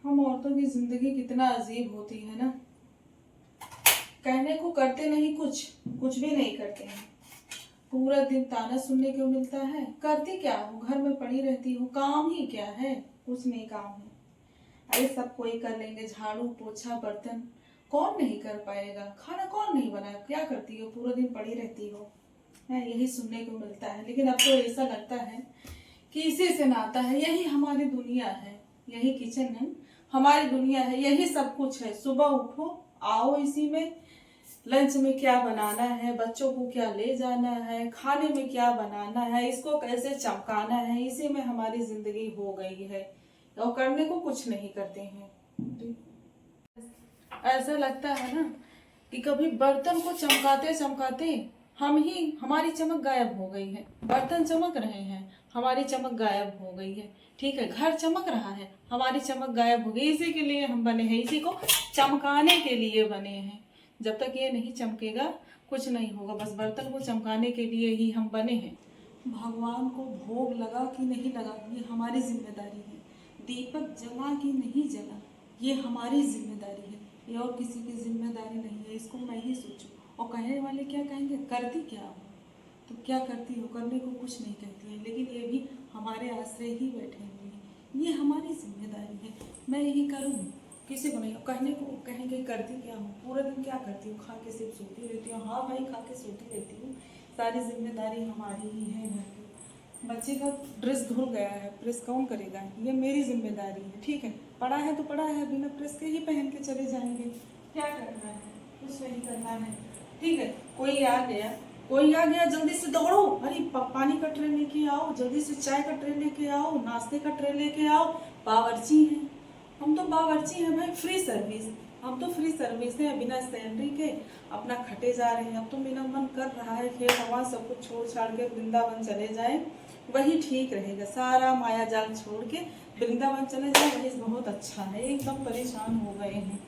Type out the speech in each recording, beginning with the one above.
हम औरतों की जिंदगी कितना अजीब होती है ना। कहने को करते नहीं, कुछ भी नहीं करते हैं। पूरा दिन ताना सुनने को मिलता है। करती क्या हो, घर में पड़ी रहती हो, काम ही क्या है, कुछ नहीं काम है। अरे सब कोई कर लेंगे, झाड़ू पोछा बर्तन कौन नहीं कर पाएगा, खाना कौन नहीं बनाया, क्या करती हो, पूरा दिन पड़ी रहती हो, है यही सुनने को मिलता है। लेकिन अब तो ऐसा लगता है कि इसी से नाता है, यही हमारी दुनिया है, यही किचन है हमारी दुनिया है, यही सब कुछ है। सुबह उठो, आओ इसी में, लंच में क्या बनाना है, बच्चों को क्या ले जाना है, खाने में क्या बनाना है, इसको कैसे चमकाना है, इसी में हमारी जिंदगी हो गई है और करने को कुछ नहीं करते हैं। ऐसा लगता है ना कि कभी बर्तन को चमकाते चमकाते हमारी चमक गायब हो गई है। बर्तन चमक रहे हैं, हमारी चमक गायब हो गई है। ठीक है, घर चमक रहा है, हमारी चमक गायब हो गई। इसी के लिए हम बने हैं, इसी को चमकाने के लिए बने हैं। जब तक ये नहीं चमकेगा कुछ नहीं होगा। बस बर्तन को चमकाने के लिए ही हम बने हैं। भगवान को भोग लगा कि नहीं लगा, ये हमारी जिम्मेदारी है। दीपक जला कि नहीं जला, ये हमारी जिम्मेदारी है। ये और किसी की जिम्मेदारी नहीं है। इसको मैं ही सोचूं और कहने वाले क्या कहेंगे, करती क्या हो, तो क्या करती हो, करने को कुछ नहीं कहती है, लेकिन ये भी हमारे आश्रय ही बैठे हुए हैं। ये हमारी जिम्मेदारी है। मैं यही करूँ, किसी को नहीं। कहने को कहेंगे करती क्या हूँ, पूरा दिन क्या करती हूँ, खा के सिर्फ सोती रहती हूँ। हाँ भाई, खा के सोती रहती हूँ, सारी जिम्मेदारी हमारी ही है घर की। बच्चे का ड्रेस धुल गया है, प्रेस कौन करेगा, ये मेरी जिम्मेदारी है। ठीक है, पड़ा है तो पड़ा है, बिना प्रेस के ही पहन के चले जाएंगे। क्या करना है, कुछ नहीं करना है। ठीक है, कोई आ गया जल्दी से दौड़ो, अरे पानी का ट्रे लेके आओ, जल्दी से चाय का ट्रे लेके आओ, नाश्ते का ट्रे लेके आओ। बावर्ची हैं, हम तो बावर्ची हैं भाई, फ्री सर्विस। हम तो फ्री सर्विस है, बिना सैलरी के अपना खटे जा रहे हैं। अब तो मेरा मन कर रहा है खेत हवा सब कुछ छोड़ छाड़ के वृंदावन चले जाए, वही ठीक रहेगा। सारा माया जाल छोड़ के वृंदावन चले जाए, वही बहुत अच्छा है। एकदम परेशान हो गए हैं।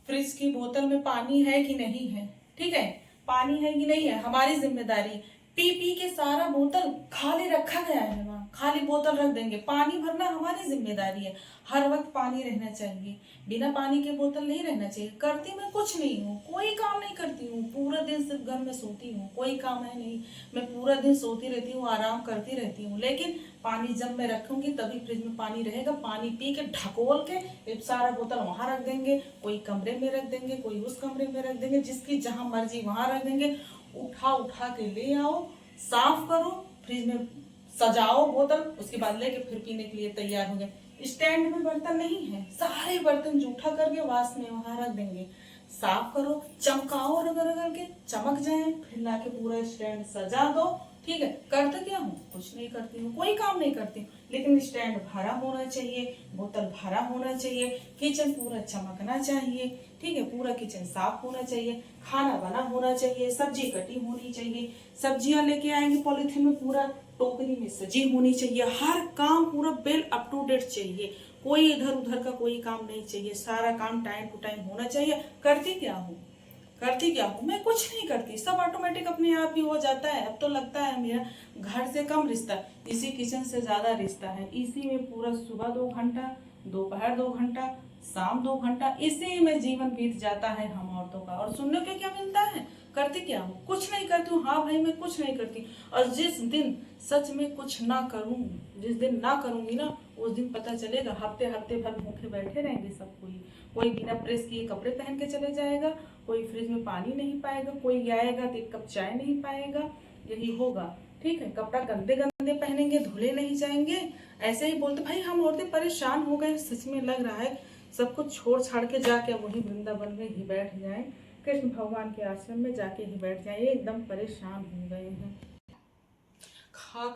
फ्रिज की बोतल में पानी है कि नहीं है, ठीक है, पानी है कि नहीं है हमारी जिम्मेदारी। पी पी के सारा बोतल खाली रखा गया है, वहाँ खाली बोतल रख देंगे। पानी भरना हमारी जिम्मेदारी है। हर वक्त पानी रहना चाहिए, बिना पानी के बोतल नहीं रहना चाहिए। करती मैं कुछ नहीं हूँ, कोई काम नहीं करती हूँ, पूरा दिन सिर्फ घर में सोती हूँ, कोई काम है नहीं। मैं पूरा दिन सोती रहती हूँ, आराम करती रहती हूँ। लेकिन पानी जब मैं रखूंगी तभी फ्रिज में पानी रहेगा। पानी पी के ढकोल के सारा बोतल वहां रख देंगे, कोई कमरे में रख देंगे, कोई उस कमरे में रख देंगे, जिसकी जहां मर्जी वहां रख देंगे। उठा उठा के ले आओ, साफ करो, फ्रिज में सजाओ बोतल, उसके बाद लेके फिर पीने के लिए तैयार हो गए। स्टैंड में बर्तन नहीं है, सारे बर्तन जूठा करके वास में वहां रख देंगे। साफ करो, चमकाओ, रगड़ रगड़ के चमक जाए, फिर लाके पूरा स्टैंड सजा दो। ठीक है, करते क्या हूँ, कुछ नहीं करती हूँ, कोई काम नहीं करती हूँ। लेकिन स्टैंड भरा होना चाहिए, बोतल भरा होना चाहिए, किचन पूरा चमकना चाहिए। ठीक है, पूरा किचन साफ होना चाहिए, खाना बना होना चाहिए, सब्जी कटी होनी चाहिए, सब्जियां लेके आएंगे पॉलिथीन में, पूरा टोकरी में सजी होनी चाहिए। हर काम पूरा वेल अप टू डेट चाहिए, कोई इधर उधर का कोई काम नहीं चाहिए। सारा काम टाइम टू टाइम होना चाहिए। करती क्या हूँ, करती क्या हूँ, मैं कुछ नहीं करती, सब ऑटोमेटिक अपने आप ही हो जाता है। अब तो लगता है मेरा घर से कम रिश्ता, इसी किचन से ज्यादा रिश्ता है। इसी में पूरा सुबह 2 घंटा, दोपहर 2 घंटा, शाम 2 घंटा, इसी में जीवन बीत जाता है हम औरतों का। और सुनने को क्या मिलता है, करती क्या हूँ, कुछ नहीं करती हूँ। हाँ भाई, मैं कुछ नहीं करती। और जिस दिन सच में कुछ ना करूँ, जिस दिन ना करूंगी ना, उस दिन पता चलेगा। हफ्ते हफ्ते भर भूखे बैठे रहेंगे सब। कोई बिना प्रेस किए कपड़े पहन के चले जाएगा, कोई फ्रिज में पानी नहीं पाएगा, कोई आएगा तो 1 कप चाय नहीं पाएगा। यही होगा। ठीक है, कपड़ा गंदे गंदे पहनेंगे, धुले नहीं जाएंगे। ऐसे ही बोलते भाई, हम औरतें परेशान हो गए। सच में लग रहा है सब कुछ छोड़ छाड़ के जाके वही वृंदावन में ही बैठ जाए, कृष्ण भगवान के आश्रम में जाके ही बैठ जाए। एकदम परेशान हो गए हैं। खा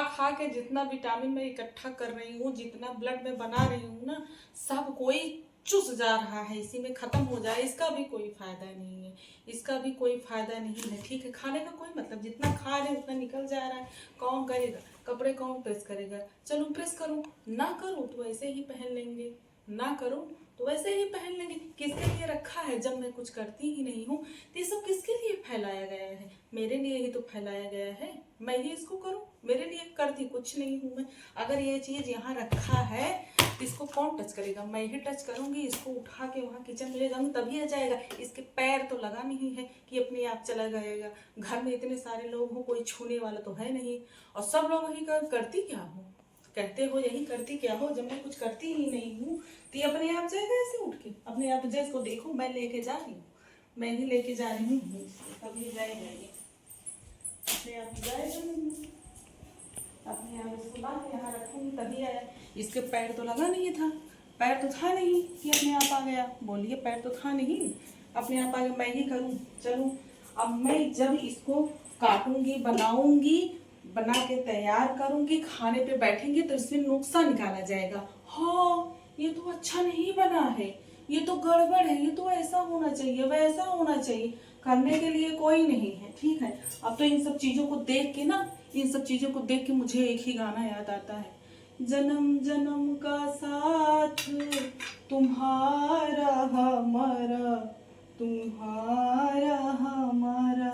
खा के जितना विटामिन मैं इकट्ठा कर रही हूँ, जितना ब्लड में बना रही हूँ ना, सब कोई चुस जा रहा है, इसी में खत्म हो जाए। इसका भी कोई फायदा नहीं है, इसका भी कोई फायदा नहीं है। ठीक है, खाने का कोई मतलब, जितना खा रहे उतना निकल जा रहा है। कौन करेगा, कपड़े कौन प्रेस करेगा, चलो प्रेस करो, ना करो तो ऐसे ही पहन लेंगे। ना करो तो वैसे ही पहन लेंगे। किसके लिए रखा है जब मैं कुछ करती ही नहीं हूँ? तो ये सब किसके लिए फैलाया गया है? मेरे लिए ही तो फैलाया गया है। मैं ही इसको करूँ? मेरे लिए करती कुछ नहीं हूँ मैं। अगर ये चीज यहाँ रखा है तो इसको कौन टच करेगा? मैं ही टच करूंगी। इसको उठा के वहाँ किचन में ले जाऊंगी तभी आ जाएगा। इसके पैर तो लगा नहीं है कि अपने आप चला जाएगा। घर में इतने सारे लोग हो, कोई छूने वाला तो है नहीं। और सब लोग वही करती क्या हो? कहते हो यही करती क्या हो? जब मैं कुछ करती ही नहीं हूँ तो ये अपने आप जाएगा ऐसे उठ के? अपने आप जैसे को देखो, मैं लेके जा रही हूँ, मैं ही लेके जा रही हूँ, तभी जाएगा ये। अपने आप जाएगा नहीं, अपने आप इसको ला के यहाँ रखूंगी तभी आया। इसके पैर तो लगा नहीं था, पैर तो था नहीं कि अपने आप आ गया। बोलिए, पैर तो था नहीं, अपने आप आ गया। मैं ही करूँ? चलूँ। अब मैं जब इसको काटूंगी, बनाऊंगी, बना के तैयार करूंगी, खाने पे बैठेंगे तो इसमें नुक्सा निकाला जाएगा। हाँ, ये तो अच्छा नहीं बना है, ये तो गड़बड़ है, ये तो ऐसा होना चाहिए, वैसा होना चाहिए। करने के लिए कोई नहीं है, ठीक है। अब तो इन सब चीजों को देख के ना, इन सब चीजों को देख के मुझे एक ही गाना याद आता है। जन्म जन्म का साथ तुम्हारा हमारा, तुम्हारा हमारा,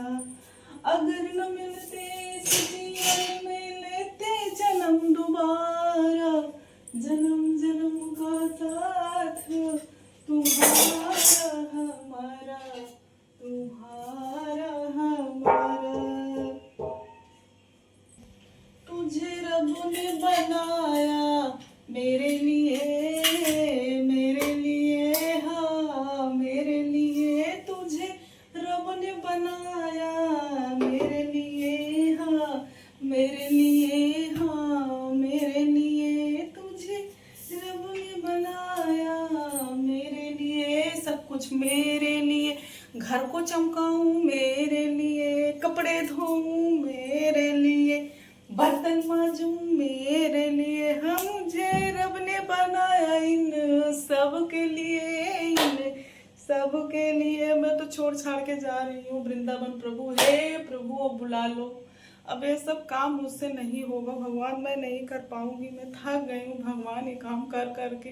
अगर न मिलते इस जीवन में लेते जन्म दोबारा, जन्म जन्म का साथ तुम्हारा हमारा, तुम्हारा हमारा। तुझे रब ने बनाया मेरे लिए, मेरे लिए, हाँ मेरे लिए। तुझे रब ने बनाया मेरे लिए, हाँ मेरे लिए, हाँ मेरे लिए। तुझे रब ने बनाया मेरे लिए, सब कुछ मेरे लिए। घर को चमकाऊं मेरे लिए, कपड़े धोऊं मेरे लिए, बर्तन मांजूं मेरे लिए। हाँ, मुझे रब ने बनाया इन सब के लिए, इन सब के लिए। मैं तो छोड़ छाड़ के जा रही हूँ वृंदावन। प्रभु, हे प्रभु, अब बुला लो। अब ये सब काम मुझसे नहीं होगा भगवान, मैं नहीं कर पाऊंगी। मैं थक गई हूँ भगवान ये काम कर करके।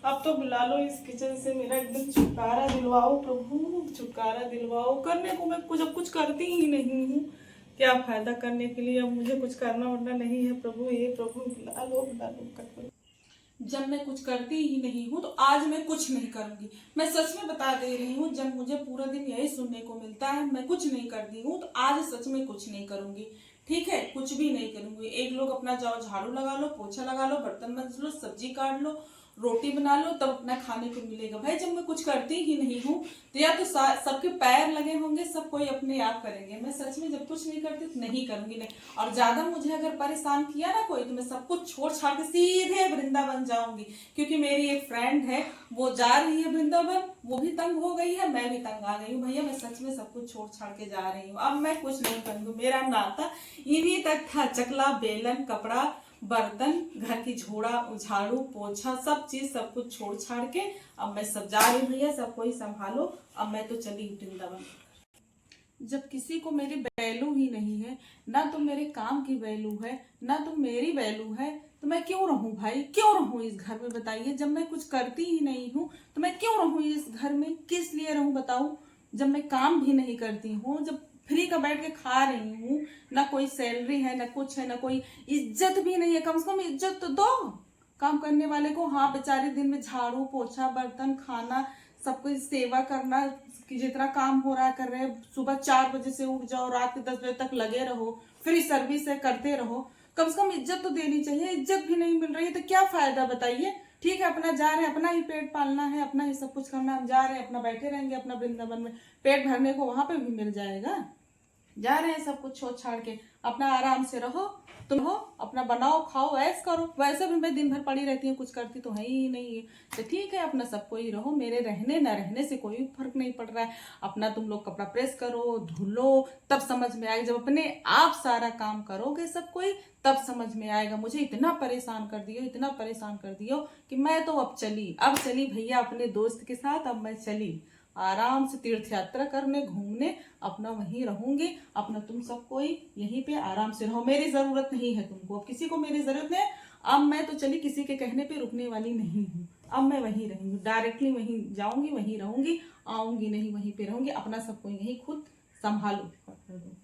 अब तो बुला लो इस किचन से, मेरा एकदम छुटकारा दिलवाओ प्रभु, छुटकारा दिलवाओ। करने को मैं कुछ अब कुछ करती ही नहीं हूँ, क्या फायदा करने के लिए? अब मुझे कुछ करना वरना नहीं है प्रभु, ये प्रभु बुला लो, बुला लो कर। जब मैं कुछ करती ही नहीं हूँ तो आज मैं कुछ नहीं करूंगी। मैं सच में बता दे रही हूँ, जब मुझे पूरा दिन यही सुनने को मिलता है मैं कुछ नहीं करती हूँ, तो आज सच में कुछ नहीं करूंगी। ठीक है, कुछ भी नहीं करूंगी। एक लोग अपना जाओ झाड़ू लगा लो, पोछा लगा लो, बर्तन मांज लो, सब्जी काट लो, रोटी बना लो, तब अपना खाने को मिलेगा। भाई जब मैं कुछ करती ही नहीं हूँ तो या तो सबके पैर लगे होंगे, सब कोई अपने आप करेंगे। मैं सच में जब कुछ नहीं करती तो नहीं करूंगी, नहीं। और ज्यादा मुझे अगर परेशान किया ना कोई, तो मैं सब कुछ छोड़ छाड़ के सीधे वृंदावन जाऊंगी। क्योंकि मेरी एक फ्रेंड है, वो जा रही है वृंदावन, वो भी तंग हो गई है, मैं भी तंग आ गई हूँ। भैया मैं सच में सब कुछ छोड़ छाड़ के जा रही हूँ, अब मैं कुछ नहीं करूंगी। मेरा नाता इन्हीं तक था, चकला, बेलन, कपड़ा, बर्तन, घर की झाड़ू पोछा, सब चीज, सब कुछ छोड़ छाड़ के अब मैं सब जा रही हूँ। भैया सबको ही संभालो, अब मैं तो चली वृंदावन। जब किसी को मेरी वैल्यू ही नहीं है, ना तो मेरे काम की वैल्यू है, ना तो मेरी वैल्यू है, तो मैं क्यों रहूं भाई? क्यों रहूं इस घर में बताइए? जब मैं कुछ करती ही नहीं हूँ तो मैं क्यों रहूं इस घर में? किस लिए रहूं बताऊं? जब मैं काम भी नहीं करती हूँ, जब फ्री का बैठ के खा रही हूँ, ना कोई सैलरी है, ना कुछ है, ना कोई इज्जत भी नहीं है। कम से कम इज्जत तो दो काम करने वाले को। हाँ, बेचारे दिन में झाड़ू पोछा, बर्तन, खाना, सब कुछ सेवा करना, कि जितना काम हो रहा कर रहे हैं। सुबह 4 बजे से उठ जाओ, रात के 10 बजे तक लगे रहो, फ्री सर्विस है, करते रहो। कम से कम इज्जत तो देनी चाहिए। इज्जत भी नहीं मिल रही है तो क्या फायदा बताइए? ठीक है, अपना जा रहे हैं, अपना ही पेट पालना है, अपना ही सब कुछ करना, हम जा रहे हैं, अपना बैठे रहेंगे अपना वृंदावन में, पेट भरने को वहां पे भी मिल जाएगा। जा रहे हैं सब कुछ छोड़ छाड़ के, अपना आराम से रहो, तुम हो अपना बनाओ, खाओ, ऐस करो। वैसे भी मैं दिन भर पड़ी रहती हूँ, कुछ करती तो है ही नहीं है। तो ठीक है, अपना सबको ही रहो, मेरे रहने न रहने से कोई फर्क नहीं पड़ रहा है। अपना तुम लोग कपड़ा प्रेस करो, धुलो, तब समझ में आएगा। जब अपने आप सारा काम करोगे सब कोई, तब समझ में आएगा। मुझे इतना परेशान कर दियो, इतना परेशान कर दियो कि मैं तो अब चली भैया अपने दोस्त के साथ। अब मैं चली आराम से तीर्थ यात्रा करने, घूमने, अपना वहीं रहूंगी। अपना तुम सब कोई यहीं पे आराम से रहो, मेरी जरूरत नहीं है तुमको, अब किसी को मेरी जरूरत है। अब मैं तो चली, किसी के कहने पे रुकने वाली नहीं हूँ। अब मैं वहीं रहूंगी, डायरेक्टली वहीं जाऊंगी, वहीं रहूंगी, आऊंगी नहीं, वहीं पे रहूंगी, अपना सब कोई यहीं खुद संभालूंगी।